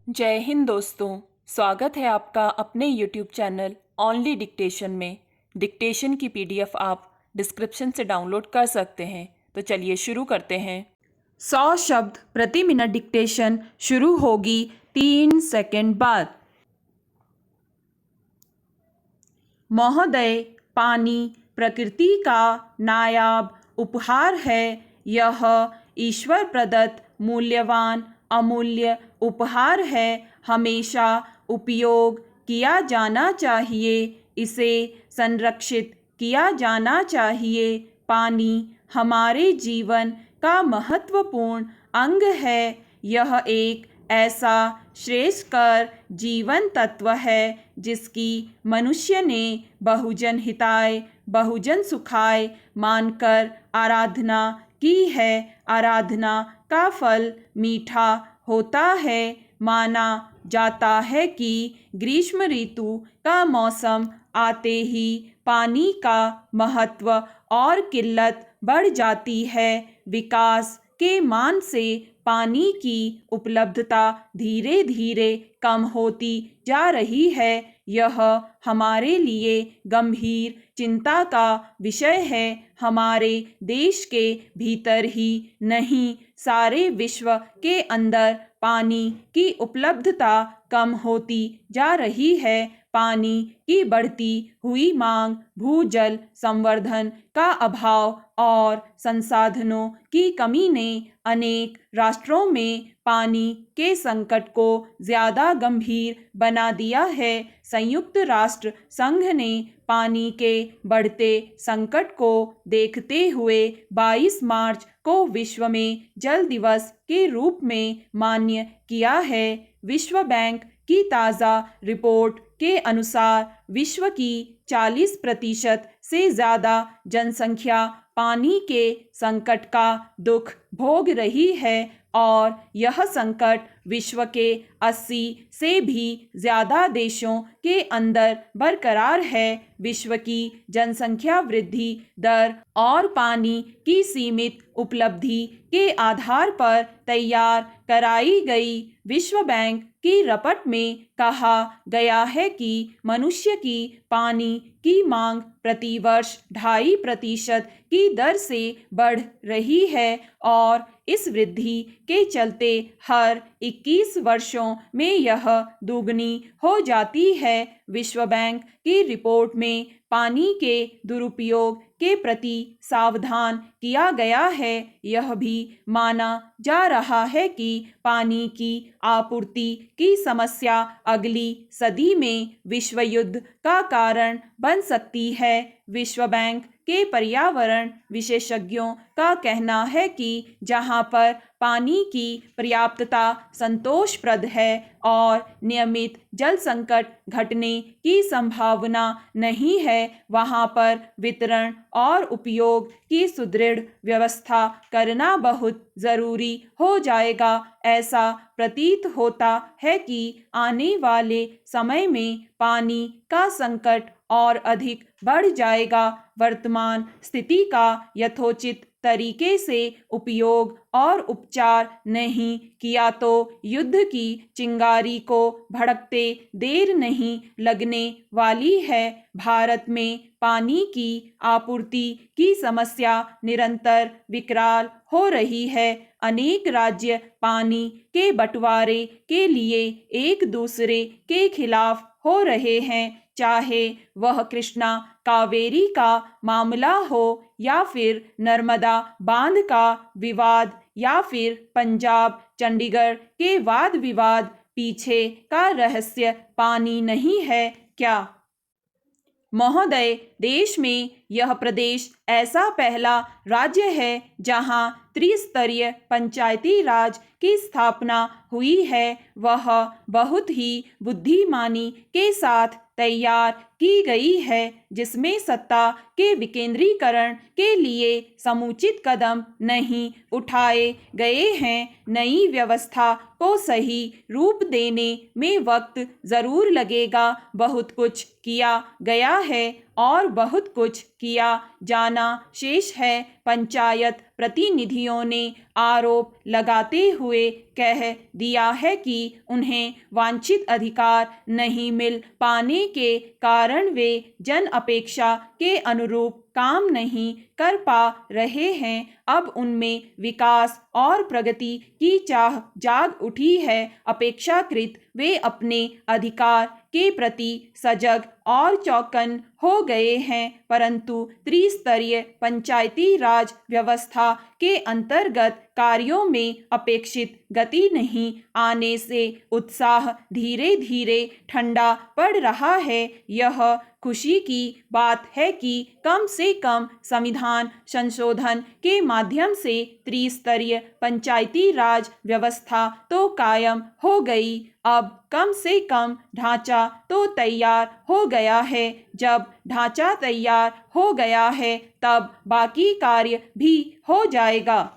जय हिंद दोस्तों। स्वागत है आपका अपने YouTube चैनल ओनली डिक्टेशन में। डिक्टेशन की PDF आप डिस्क्रिप्शन से डाउनलोड कर सकते हैं। तो चलिए शुरू करते हैं। 100 शब्द प्रति मिनट डिक्टेशन शुरू होगी 3 सेकंड बाद। महोदय, पानी प्रकृति का नायाब उपहार है। यह ईश्वर प्रदत्त मूल्यवान अमूल्य उपहार है। हमेशा उपयोग किया जाना चाहिए। इसे संरक्षित किया जाना चाहिए। पानी हमारे जीवन का महत्वपूर्ण अंग है। यह एक ऐसा श्रेष्ठकर जीवन तत्व है जिसकी मनुष्य ने बहुजन हिताय बहुजन सुखाय मानकर आराधना की है। आराधना का फल मीठा होता है। माना जाता है कि ग्रीष्म ऋतु का मौसम आते ही पानी का महत्व और किल्लत बढ़ जाती है। विकास के मान से पानी की उपलब्धता धीरे धीरे कम होती जा रही है। यह हमारे लिए गंभीर चिंता का विषय है। हमारे देश के भीतर ही नहीं, सारे विश्व के अंदर पानी की उपलब्धता कम होती जा रही है। पानी की बढ़ती हुई मांग, भूजल संवर्धन का अभाव और संसाधनों की कमी ने अनेक राष्ट्रों में पानी के संकट को ज़्यादा गंभीर बना दिया है। संयुक्त राष्ट्र संघ ने पानी के बढ़ते संकट को देखते हुए 22 मार्च को विश्व में जल दिवस के रूप में मान्य किया है। विश्व बैंक की ताज़ा रिपोर्ट के अनुसार विश्व की 40% से ज़्यादा जनसंख्या पानी के संकट का दुख भोग रही है और यह संकट विश्व के 80 से भी ज़्यादा देशों के अंदर बरकरार है। विश्व की जनसंख्या वृद्धि दर और पानी की सीमित उपलब्धि के आधार पर तैयार कराई गई विश्व बैंक की रिपोर्ट में कहा गया है कि मनुष्य की पानी की मांग प्रतिवर्ष 2.5% की दर से बढ़ रही है और इस वृद्धि के चलते हर 21 वर्षों में यह दुगनी हो जाती है। विश्व बैंक की रिपोर्ट में पानी के दुरुपयोग के प्रति सावधान किया गया है। यह भी माना जा रहा है कि पानी की आपूर्ति की समस्या अगली सदी में विश्व युद्ध का कारण बन सकती है। विश्व बैंक के पर्यावरण विशेषज्ञों का कहना है कि जहां पर पानी की पर्याप्तता संतोषप्रद है और नियमित जल संकट घटने की संभावना नहीं है, वहां पर वितरण और उपयोग की सुदृढ़ व्यवस्था करना बहुत ज़रूरी हो जाएगा। ऐसा प्रतीत होता है कि आने वाले समय में पानी का संकट और अधिक बढ़ जाएगा। वर्तमान स्थिति का यथोचित तरीके से उपयोग और उपचार नहीं किया तो युद्ध की चिंगारी को भड़कते देर नहीं लगने वाली है। भारत में पानी की आपूर्ति की समस्या निरंतर विकराल हो रही है। अनेक राज्य पानी के बंटवारे के लिए एक दूसरे के खिलाफ हो रहे हैं, चाहे वह कृष्णा कावेरी का मामला हो या फिर नर्मदा बांध का विवाद या फिर पंजाब चंडीगढ़ के वाद विवाद। पीछे का रहस्य पानी नहीं है क्या महोदय? देश में यह प्रदेश ऐसा पहला राज्य है जहां त्रिस्तरीय पंचायती राज की स्थापना हुई है। वह बहुत ही बुद्धिमानी के साथ तैयार की गई है, जिसमें सत्ता के विकेंद्रीकरण के लिए समुचित कदम नहीं उठाए गए हैं। नई व्यवस्था को सही रूप देने में वक्त ज़रूर लगेगा। बहुत कुछ किया गया है और बहुत कुछ किया जाना शेष है। पंचायत प्रतिनिधियों ने आरोप लगाते हुए कह दिया है कि उन्हें वांछित अधिकार नहीं मिल पाने के कारण वे जन अपेक्षा के अनुरूप काम नहीं कर पा रहे हैं। अब उनमें विकास और प्रगति की चाह जाग उठी है। अपेक्षाकृत वे अपने अधिकार के प्रति सजग और चौकन हो गए हैं, परंतु त्रिस्तरीय पंचायती राज व्यवस्था के अंतर्गत कार्यों में अपेक्षित गति नहीं आने से उत्साह धीरे धीरे ठंडा पड़ रहा है। यह खुशी की बात है कि कम से कम संविधान संशोधन के माध्यम से त्रिस्तरीय पंचायती राज व्यवस्था तो कायम हो गई। अब कम से कम ढांचा तो तैयार हो गया है। जब ढांचा तैयार हो गया है तब बाकी कार्य भी हो जाएगा।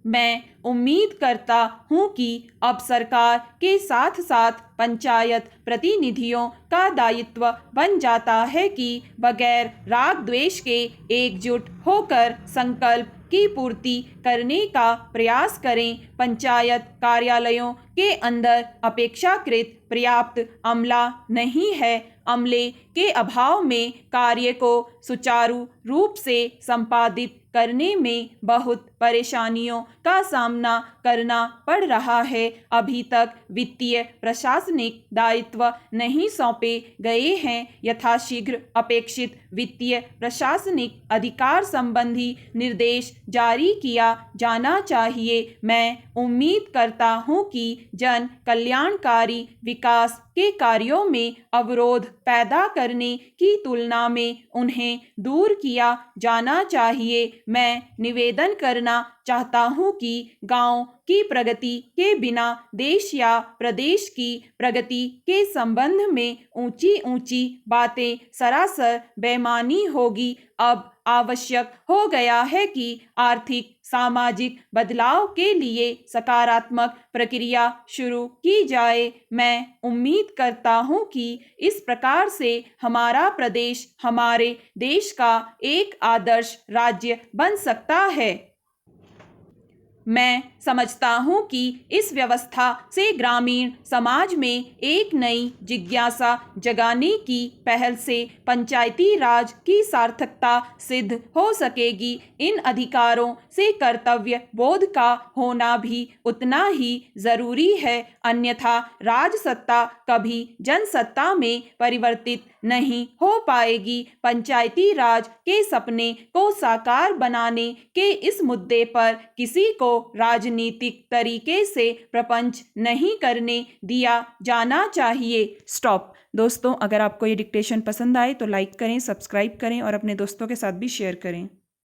मैं उम्मीद करता हूं कि अब सरकार के साथ साथ पंचायत प्रतिनिधियों का दायित्व बन जाता है कि बगैर राग द्वेष के एकजुट होकर संकल्प की पूर्ति करने का प्रयास करें। पंचायत कार्यालयों के अंदर अपेक्षाकृत पर्याप्त अमला नहीं है। अमले के अभाव में कार्य को सुचारू रूप से संपादित करने में बहुत परेशानियों का सामना करना पड़ रहा है। अभी तक वित्तीय प्रशासनिक दायित्व नहीं सौंपे गए हैं। यथाशीघ्र अपेक्षित वित्तीय प्रशासनिक अधिकार संबंधी निर्देश जारी किया जाना चाहिए। मैं उम्मीद करता हूं कि जन कल्याणकारी विकास के कार्यों में अवरोध पैदा करने की तुलना में उन्हें दूर किया जाना चाहिए। मैं निवेदन करना चाहता हूं कि गांव की प्रगति के बिना देश या प्रदेश की प्रगति के संबंध में ऊंची ऊंची बातें सरासर बेमानी होगी। अब आवश्यक हो गया है कि आर्थिक सामाजिक बदलाव के लिए सकारात्मक प्रक्रिया शुरू की जाए। मैं उम्मीद करता हूं कि इस प्रकार से हमारा प्रदेश हमारे देश का एक आदर्श राज्य बन सकता है। मैं समझता हूं कि इस व्यवस्था से ग्रामीण समाज में एक नई जिज्ञासा जगाने की पहल से पंचायती राज की सार्थकता सिद्ध हो सकेगी। इन अधिकारों से कर्तव्य बोध का होना भी उतना ही जरूरी है, अन्यथा राजसत्ता कभी जनसत्ता में परिवर्तित नहीं हो पाएगी। पंचायती राज के सपने को साकार बनाने के इस मुद्दे पर किसी को राजनीतिक तरीके से प्रपंच नहीं करने दिया जाना चाहिए। स्टॉप। दोस्तों, अगर आपको ये डिक्टेशन पसंद आए तो लाइक करें, सब्सक्राइब करें और अपने दोस्तों के साथ भी शेयर करें।